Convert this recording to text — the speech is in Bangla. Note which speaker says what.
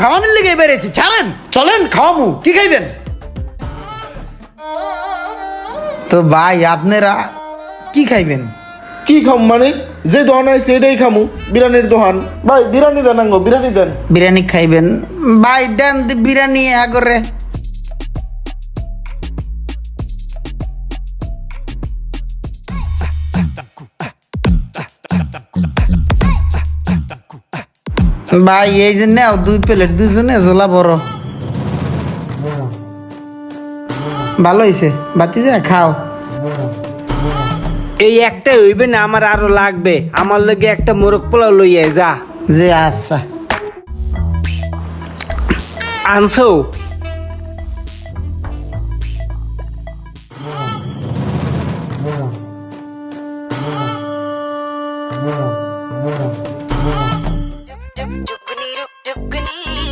Speaker 1: খাওয়ানোর লেগে বেড়েছি, ছাড়েন চলেন খাওয়ামু। কি খাইবেন? তো ভাই আপনারা কি খাইবেন?
Speaker 2: কি খাম মানে যে দোকান আছে সেটাই খামু, বিরিয়ানির দোকান। ভাই বিরিয়ানি দেন, আঙ্গো বিরিয়ানি দেন।
Speaker 1: বিরিয়ানি খাইবেন? ভাই দেন বিরিয়ানি আগরে। ভাই এই যে নাও 2 প্লেট, দুজনে ঝোলা বড়। ভালো হয়েছে, বাতি যা খাও।
Speaker 3: এই একটা হইবে না, আমার আরো লাগবে। আমার লগে একটা মোরগ পোলাও লইয়া যা।
Speaker 1: যে আচ্ছা
Speaker 3: আনছো?